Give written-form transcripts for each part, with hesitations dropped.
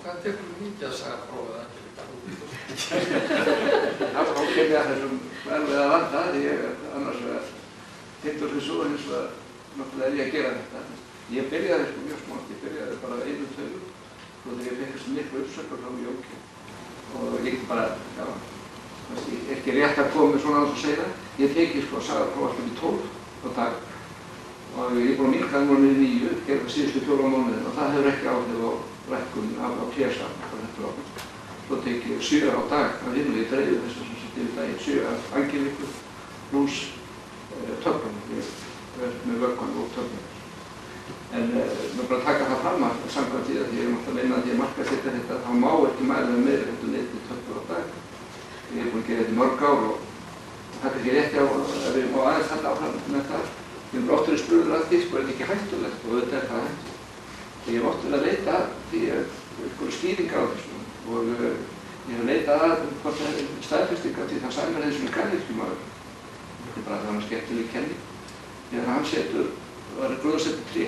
hvað tekur mikið að saga prófið að Þá kem ég að þessum erfiða vanda því ég annars tengdur þessu og hins vegar náttúrulega ég að gera þetta. Ég byrjaði mjög smátt, ég byrjaði bara 1 tölu og þegar ég fekk þessu miklu uppsökkur þá mjög ókei. Og ég bara, ekki rétt að koma með svona að segja. Ég teki saga prófið í 12 á dag og ég er búinn að minnka núna í 9 gerða síðustu 4 mánuðin og það hefur ekki áhrif á lækkun á TSA hvað þetta er ákveð. Svo tek ég 7 á dag af himli, ég dreifði þess að yfir daginn 7 af angilíku pluss töfnum. Ég verð með vökvann og töfnum. En maður bara taka það fram að samkvæmt því að ég er náttúrulega að meina að ég markaðsetta þetta, þá má ekki mæla meira heldur en 1 töfnur á dag. Ég er búinn að gera þetta í mörg ár og það er ekki rétt á að við má aðeins halda áfram með það. Ég hef oft verið spurður að því, er þetta ekki hættulegt og auðvitað er það hættulegt. Ég hef oft verið að leita að því einhverju skýringar á þessu og ég hef leitað að hvort það er staðfestingar því það sæmir þessum garðyrkjumaður. Þetta er bara þannig skemmtileg kenning. Þegar hann var gróðursettur tré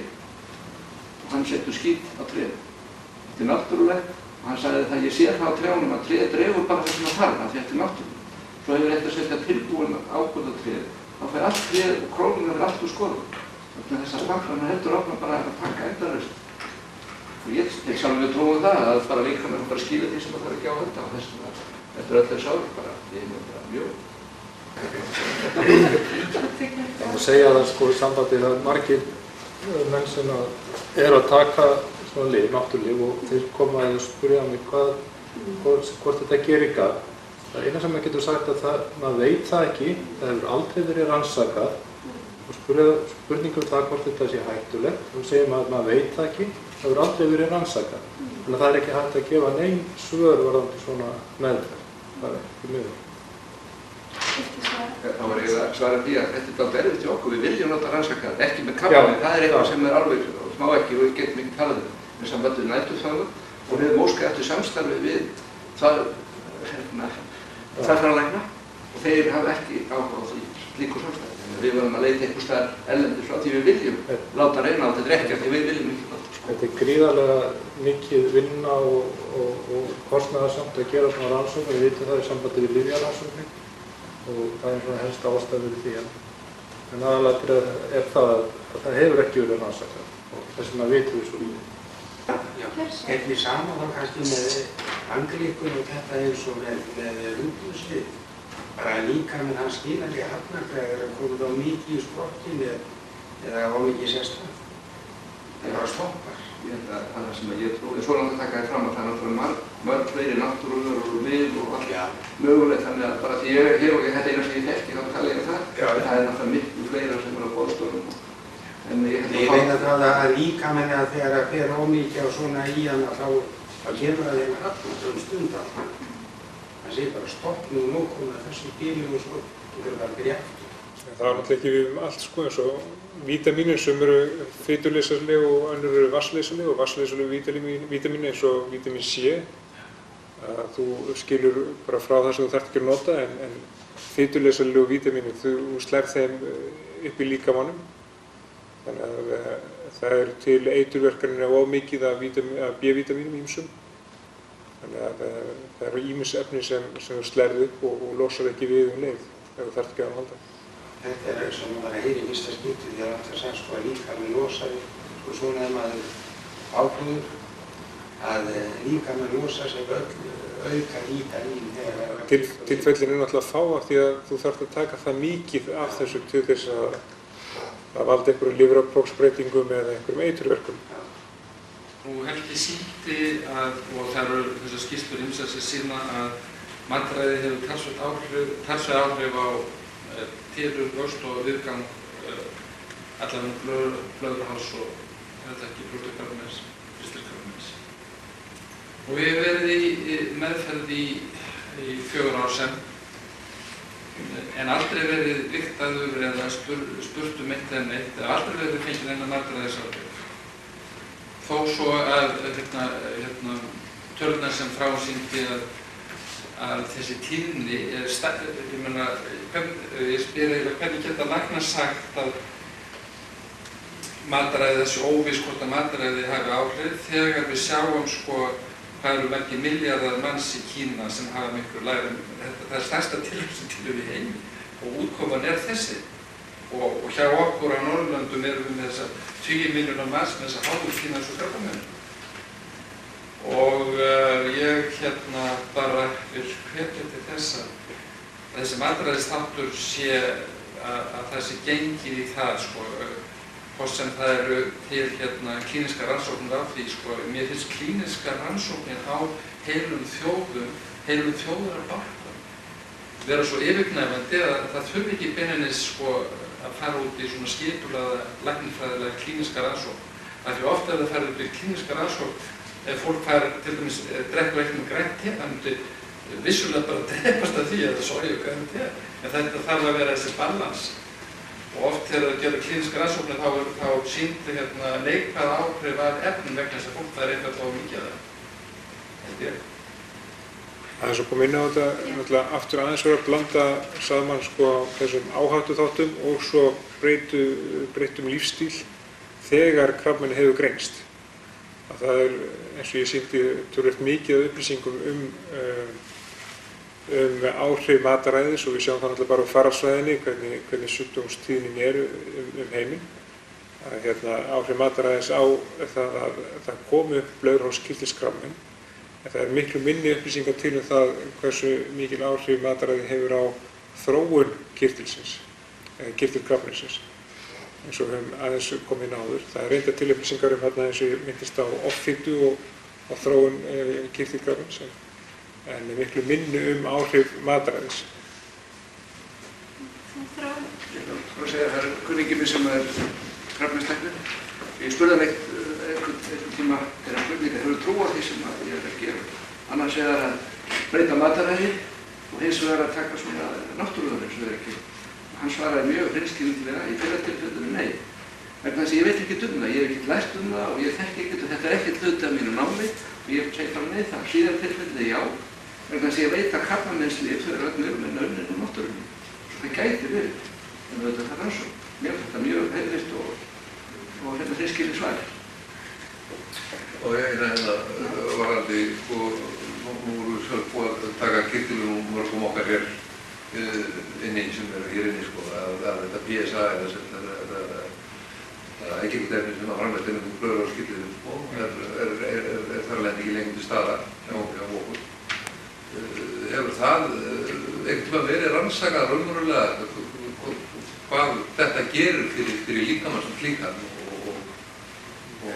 og hann setur skít á tréð. Þetta er náttúrulegt og hann sagði það ég sé það á trjánum að tréð dreifur bara þess að þarf að þetta er náttúrulega. Svo hefur þetta að setja tilbúin ábúða tréð. Þá fær allt tréð og krónunum er allt úr skorðum. Þannig að þessar spanfranir heldur áfram bara að taka endalaust. Og ég sjálfur trúið það að bara líkaminn bara skýla því sem það þarf ekki á þetta og þess að eftir öll þessu ári bara við erum bara mjög. Það má segja það sambandið að margir menn sem eru að taka svona lyf, náttúrulyf og þeir koma að spyrja mig hvort þetta gerir gagn. Það eina sem maður getur sagt að maður veit það ekki, það hefur aldrei verið rannsakað og spurningum það hvort þetta sé hættulegt. Þá segir maður veit það ekki, það hefur aldrei verið rannsakað. Þannig að það er ekki hægt að gefa nein svör varðandi svona meðferð. Það er ekki miður. Þá var ég að svara því að þetta er alveg erfitt í okkur, við viljum láta rannsaka þetta, ekki með krabbamein, það er eitthvað sem er alveg smá ekki og við getum ekki talað með sambandi við næturþjálfara og við höfum óskað eftir samstarfi við þarfræðilækna og þeir hafa ekki áhuga á því slíku samstarfi. Við verðum að leita einhvers staðar erlendis frá því við viljum láta reyna á þetta ekki af því við viljum ekki láta. Þetta er gríðarlega mikið vinna og kostnaðarsamt að gera svona rannsóknir, við vitum það í sambandi við lyfjarannsóknir og það er svona helsta ástæða fyrir því. En aðalatriðið er það að það hefur ekki verið rannsakað og þess vegna vitum við svo lítið. Er því sama þá kannski með anglikun og þetta eins og með rúmblúslið? Bara líkaminn hann skilar ekki hafnaglega þegar hann komið á mikið í sprottinu eða á mikið sérstæð. Það bara stoppar. Ég held að það sem ég trú, en svo er náttúrulega að taka þér fram að það er náttúrulega mörg fleiri náttúruvörur og við og allt mögulegt, þannig að bara því ég er hér og þetta er eina sem ég þekki, þá tala ég um það. Það er náttúrulega miklu fleira sem er á boðstofnum. Ég veit að það að líkaminn að þegar það fer ómikið á svona í hana þá kemur það þeim hafnum stundan. Það sé bara stoppnum og nókun að þessu bílum og svo getur það byrja aftur. Það er náttúrulega ekki við allt eins og vítamínin sem eru fituleysanleg og önnur eru vatnsleysanleg og vatnsleysanleg vítamín eins og vítamín C. Þú skilur bara frá það sem þú þarft ekki að nota en fituleysanlegu vítamínin þú slærð þeim upp í líkamanum. Þannig að það eru til eiturverkanir af of mikið af B-vítamínum ýmsum. Þannig að það eru ýmis efni sem þú slærð upp og losar ekki við leið ef þú þarft ekki að halda. Þetta er sem maður að heyra í fyrsta skipti því að það sagði að líkaminn losaði svona ef maður ákvöður að líkaminn losa sig auka vítamín þegar Tilfellin er náttúrulega fá af því að þú þarft að taka það mikið af þessu til þess að valda einhverjum lifrarprófsbreytingum eða einhverjum eiturverkum. Nú Helgi sýndi að, og það eru þessar skýrslur ýmsar sem sýna að mataræði hefur talsverð áhrif á tilurð, vöxt og viðgang allavega blöðruháls og brjóstakrabbameins, ristilkrabbameins. Og við hefum verið í meðferð í 4 ár senn en aldrei verið vigtaður eða spurt eitt eða neitt, aldrei verið fengið eina mataræðisáhrif. Þó svo að tölurnar sem frásýndi að þessi tíðni er ég spyr eiginlega hvernig geta læknar sagt að mataræði þessi óviss hvort að mataræði hafi áhrif þegar við sjáum hvað eru margir milljarðar manns í Kína sem hafa miklu lægra. Það er stærsta tilhugsunartilur í heimi og útkoman er þessi. Og hjá okkur á Norðurlöndum erum við með þessa 10 milljóna manns með þessa háu kínversku krabbamein. Og ég bara vil hvetja til þess að þessi mataræðisþáttur sé að það sé gengið í það, sko, hvort sem það eru til klínískar rannsóknir á því, sko. Mér finnst klínískar rannsóknir á heilum þjóðarbálkum vera svo yfirgnæfandi að það þurfi ekki beinlínis, sko, að fara út í svona skipulagða læknisfræðilega klíníska rannsókn. Af því ofta ef það fara út í klíníska rannsókn, ef fólk fær til dæmis drekkur eitthvað grænt te, það myndi vissulega bara drepast af því að það soja og grænt te. En þetta þarf að vera þessi balans. Og oft þegar það gera klíníska rannsóknir þá sýndi neikvæð áhrif af efnum vegna þess að fólk það einfaldlega of mikið af það. Held ég. Það er svo komið inn á þetta, náttúrulega aftur aðeins verið að blanda saman, sko, þessum áhættuþáttum og svo breyttum lífstíl þegar krabbamein hefur greinst. Það er, eins og ég sýndi, töluvert mikið af upplýsingum um áhrif mataræðis og við sjáum það náttúrulega bara á faraldsvæðinni, hvernig sjúkdómstíðnin er heiminn. Áhrif mataræðis á það komi upp blöðruhálskirtilskrabbamein. En það er miklu minni upplýsingar til það hversu mikil áhrif mataræði hefur á þróun kirtilsins, kirtilkrabbameinsins, eins og við höfum aðeins komið inn áður. Það er reyndar til upplýsingar eins og ég myndist á offitu og þróun kirtilkrabbameins, en miklu minni áhrif mataræðis. Ég ætla að segja að það er kunningi minn sem er krabbameinslæknir. Ég spurði hann einhvern tíma þeirra spurninga, hefur trú á því sem ég er að gera. Annars er það að breyta mataræði og hins vegar að taka svona náttúrulega eins og þeir ekki. Hann svaraði mjög hreinskilnislega í fyrra tilfellinu nei. Vegna þess að ég veit ekkert um það, ég hef ekkert lært um það og ég þekki ekkert og þetta er ekkert hluti af mínu námi og ég segi bara nei það. Síðan tilfellinu já, vegna þess að ég veit að krabbameinslyf þau eru öll með nauninu og náttúrunni. Það gæti verið, en þetta er rannsókn. Mér finnst þetta mjög heilvíst og hreinskilin svar. Og varandi, sko, nú vorum við sjálf búið að taka kirtilum og mörgum okkar inni sem eru hér inni, sko, að þetta PSA eða eiginlega sem að framleitt um blöðruhálskirtilum, sko, er þar alveg ekki lengur til staðar hjá okkur. Hefur það einhvern tíma verið rannsakað raunverulega hvað þetta gerir fyrir líkamann sem slíkan og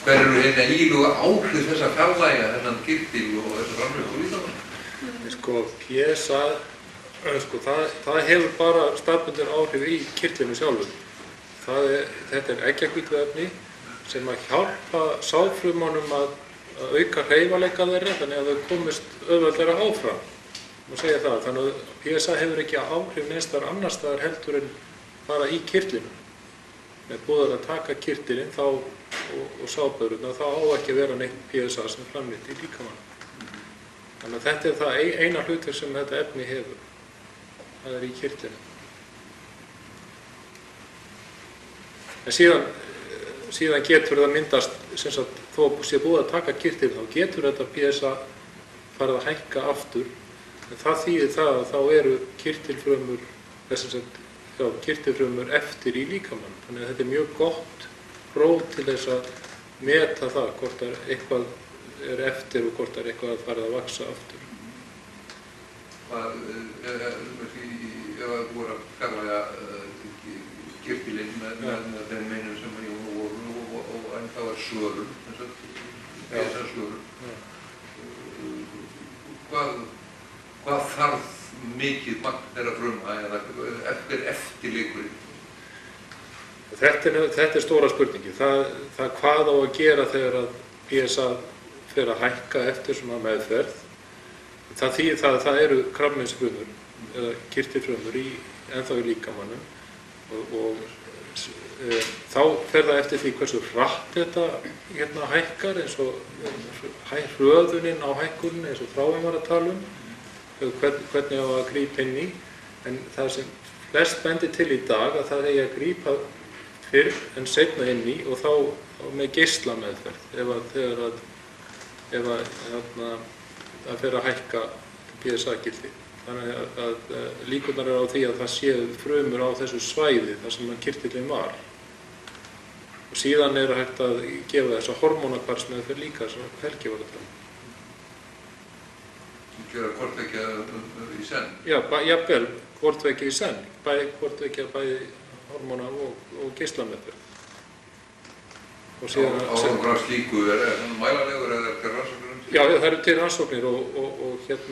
hver eru eiginlega áhrif þess að fjarlægja þennan kirtil og þessa framleiðslu á líkamann? Sko, PSA, það hefur bara staðbundin áhrif í kirtlinu sjálfum. Þetta er eggjahvítuefni sem að hjálpa sáðfrumunum að auka hreyfanleika þeirra þannig að þau komist auðveldlega áfram. Má segja það. Þannig að PSA hefur ekki áhrif neins staðar annars staðar heldur en bara í kirtlinu. Með búið að taka kirtilinn og sáðbörurna þá á ekki að vera neitt PSA sem framleitt í líkamann. Þannig að þetta er það eina hlutur sem þetta efni hefur. Það er í kirtlinu. En síðan getur það myndast, sem sagt, þó sé búið að taka kirtil, þá getur þetta PSA farið að hækka aftur. En það þýðir það að þá eru kirtilfrumur, kirtilfrumur eftir í líkamann. Þannig að þetta er mjög gott próf til þess að meta það, hvort eitthvað er eftir og hvort eitthvað að fara að vaxa aftur. Ég voru að fjarlægja kirtilinn með þeim meinum sem ég voru en það var svörun, þessar svörun. Hvað þarf mikið magn þeirra fruma eða eftirleikurinn? Þetta er stóra spurningi. Það hvað á að gera þegar að PSA fer að hækka eftir svona meðferð. Það þýðir það að það eru krabbameinsfrumur eða kirtilfrumur ennþá í líkamannum og þá fer það eftir því hversu hratt þetta hækkar, eins og hröðunin á hækkunin eins og Þráinn var að tala um, hvernig á að grípa inn í, en það sem flest bendir til í dag að það eigi að grípa fyrr en seinna inn í og þá með geislameðferð ef það fer að hækka PSA-gildi. Þannig að líkurnar eru á því að það séu frumur á þessu svæði þar sem kirtillinn var. Og síðan er hægt að gefa þessa hormónahvarfsmeðferð líka sem Helgi var að tala. Gera hvort tveggja í senn? Já, jafnvel hvort tveggja í senn. Hvort tveggja bæði hormóna og geislameðferð. Árangur af slíku hann mælanlegur eða eitthvað rannsóknir? Já, það eru til rannsóknir og það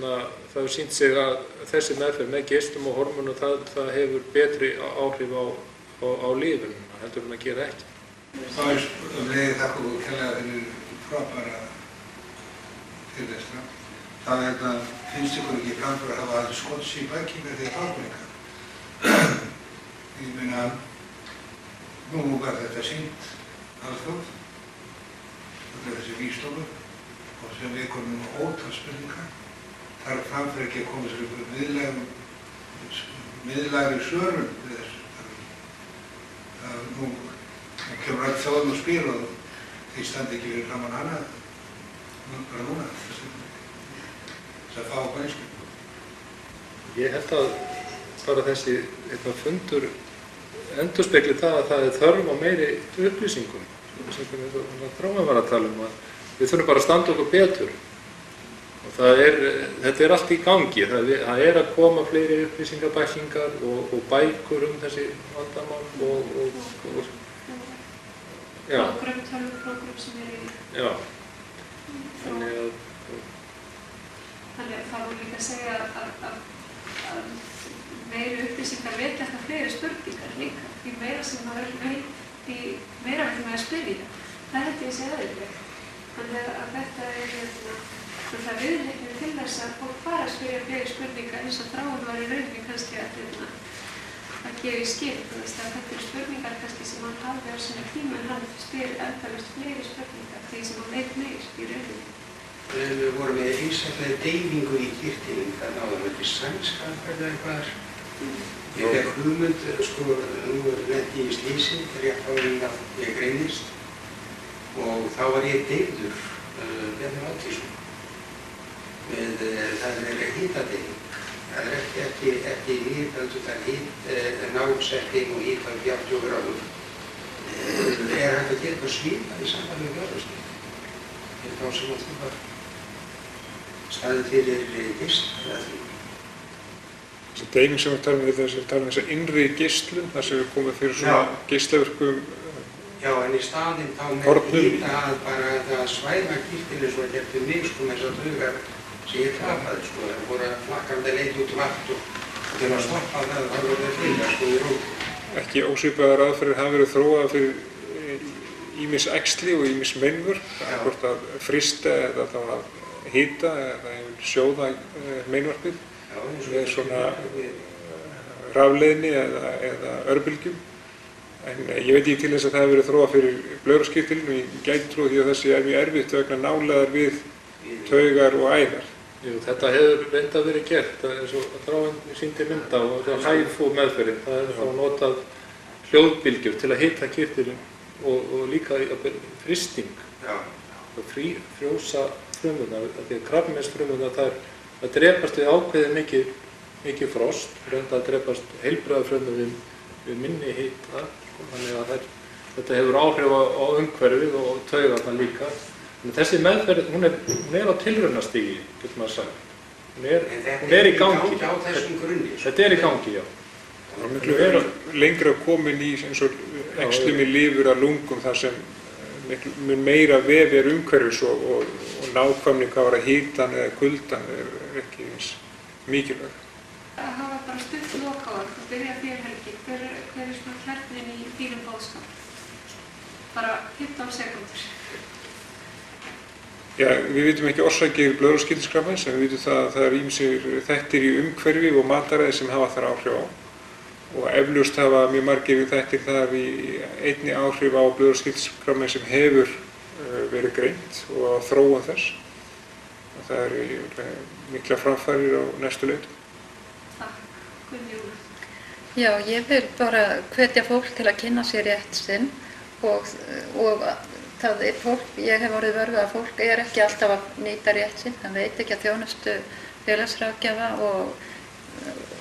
hefur sýnt sig að þessi meðferð með geislum og hormónum það hefur betri áhrif á lifun heldur en að gera ekki. Þá er leiðið þakka og kærlega fyrir frábæra fyrirlestra. Það finnst ykkur ekki framför að hafa skots í baki með því frábæringar. Ég meina, nú var þetta sýnt alþjóð, þessi vísdómur, og sem við komum ótal spurningar. Það er framför ekki að koma sér ykkur miðlægri svörun við þessu. Nú kemur allt þjóðum og spyr og því standi ekki verið framan hana bara núna þess að fá á bænsku. Ég held að bara þessi fundur endurspegli það að það er þörf á meiri upplýsingum sem Þráinn var að tala að við þurfum bara að standa okkur betur og þetta er allt í gangi. Það er að koma fleiri upplýsingabæklingar og bækur þessi vandamál og prógram sem eru í þannig að það voru líka að segja að meiri upplýsingar vekja alltaf fleiri spurningar líka því meira sem maður veit því meira veit maður að spyrja. Það held ég að segja aðeins. Þannig að þetta er það viðleiknir til þess að fólk fara að spyrja fleiri spurningar eins og Þráinn var í rauninni kannski að gefa í skil. Þetta eru spurningar kannski sem hann hafði á sinni tíma en hann spyr endalaust fleiri spurningar því sem hann veit meir í rauninni. Við vorum með einstaklega deyfingu í kirtlinum, það náðum við sænska eða eitthvað. Ég fekk hugmynd, nú lenti ég í slysi rétt áður en að ég greinist og þá var ég deyfður Bjarni Valtýsson. Það er hitadeyfing. Það er ekki hít, heldur það násetting og hít af 40 gráður. Er hægt að gera svíða í sambandi með blöðrusnið. Þá sem að það var staðið fyrir geisla eða því. Þessi deyfing sem við talum við þessa innri geislun, þar sem við komum fyrir svona geislavirkum Já, en í staðinn þá með hýta að bara það svæða kirtillinn svo að gefti mig þessar taugar sem ég tapaði það voru að flakkandi leiti út vatn og til að stoppa það voru það fylga í róti. Ekki ósvipaðar aðferðir hafa verið þróaðar fyrir ýmis æxli og ýmis meinvörp, hvort að frysta eða þá að hýta eða sjóða meinvarpið með svona rafleiðni eða örbylgjum. En ég veit ekki til þess að það hefur verið þróað fyrir blöðruskirtilinn og ég gæti trúið því að þessi er mjög erfitt vegna nálægðar við taugar og æðar. Jú, þetta hefur reyndar verið gert, eins og Þráinn sýndi mynda og það er HIFU meðferðin. Það er þá notað hljóðbylgjur til að hita kirtilinn og líka frysting og frjósa frumurnar, því að krabbameinsfrumurnar það drepast við ákveðið mikið frost, reynda að drepast heilbrigðar við minni hita, þannig að þetta hefur áhrif á umhverfið og taugarnar líka. En þessi meðferð, hún er á tilraunastigi, getur maður sagt. Hún er í gangi. Þetta er í gangi, já. Það er miklu lengra komin í eins og æxlum í lifur að lungum þar sem mun meira vefi er umhverfis og nákvæmni hvað var að hitan eða kuldan er ekki eins mikilvæg. Að hafa bara stutt lokaorð og byrja þér Helgi, hver er svona kjarninn í þínum boðskap? Bara 15 sekúndur. Já, við vitum ekki orsakir blöðruskirtilskrabbameins en við vitum það að það eru ýmsir þættir í umhverfi og mataræði sem hafa þar áhrif á. Og eflaust hafa mjög margir þættir þar í einni áhrif á blöðruskirtilskrabbamein sem hefur verið greint og á þróun þess. Og það eru mikla framfarir á næstu leitum. Já, ég vil bara hvetja fólk til að kynna sér rétt sinn og það er fólk, ég hef orðið vör við að fólk er ekki alltaf að nýta rétt sinn, það veit ekki að þjónustu félagsráðgjafa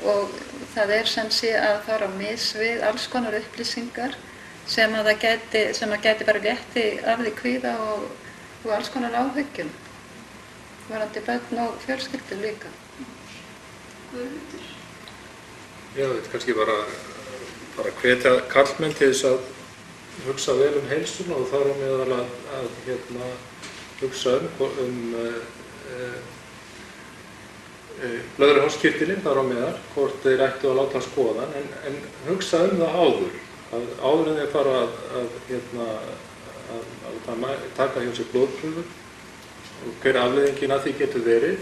og það er sem sé að fara á mis við alls konar upplýsingar sem að gæti bara rétti af því kvíða og alls konar áhyggjum varandi börn og fjölskyldur líka. Já, þetta kannski bara hvetja karlmenn til þess að hugsa vel heilsuna og þar á meðal að hugsa blöðruhálskirtilinn þar á meðal, hvort þeir ættu að láta hann skoða en hugsa það áður en þeir fara að taka hjá sér blóðprufur og hver afleiðingin að því getur verið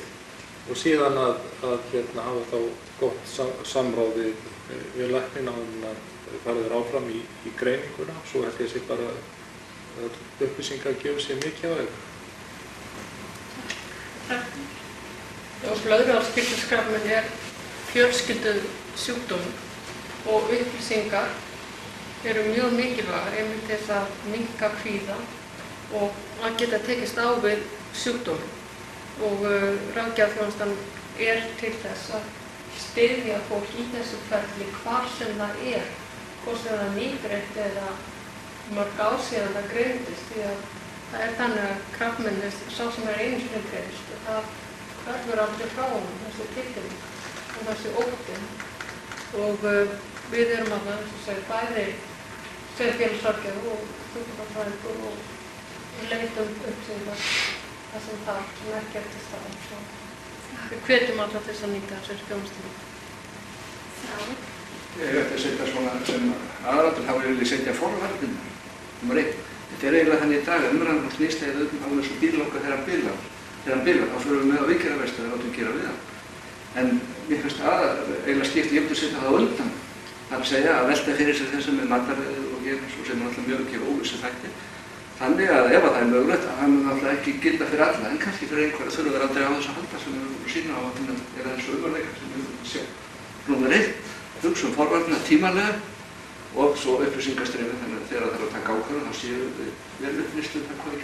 og síðan að hafa þá gott samráð við lækninn áður en að fara þeir áfram í greininguna, svo held ég sig bara að upplýsingar gefur sér mikið á þeim. Blöðruhálskirtilskrabbamein er fjölskyldusjúkdómur og upplýsingar eru mjög mikilvægar einmitt til þess að minnka kvíða og að geta tekist á við sjúkdóminn. Og ráðgjafarþjónustan er til þess að styðja fólk í þessu ferli hvar sem það er, hvort sem það er nýgreint eða mörg ár síðan það greindist, því að það er þannig að krabbamein, sá sem er einu sinni greinst, það hverfur aldrei frá honum, þessi tilfinning og þessi ótti. Og við erum að það, eins og segir, bæði sem félagsráðgjafi og sjúkdómafræðingur og leitum upplýsingar það sem þarf, sem ekki til staðar. Við hvetjum alla til þess að nýta þessari þjónustu. Ég ætti að setja svona sem aðalatur, þá vil ég setja forvarnirnar, nr. 1. Þetta er eiginlega þannig í dag að umræðan snýst eða alveg svo bíl okkar þegar hann bilar. Þegar hann bilar, þá fyrir við með að viðgerðarvesti og látum gera við hann. En mér finnst eiginlega skipt, ég myndi setja það á undan. Það er að segja að velta fyrir sér þessum með mataræðið og gefa svo sem er alltaf mjög ekki óvissu þættir. Þannig að ef það er mögulegt, hann mun alltaf ekki gilda fyrir alla, en kannski fyrir einhverja þurfa þeir aldrei á þess að halda sem við erum að sína á að það er eins og umvarleika sem við erum að sjá. Númer 1, hugsa forvarnirnar tímanlega og svo upplýsingastreymi, þannig að þegar það er að taka ákvörðun þá séu við vel upplýst hvað við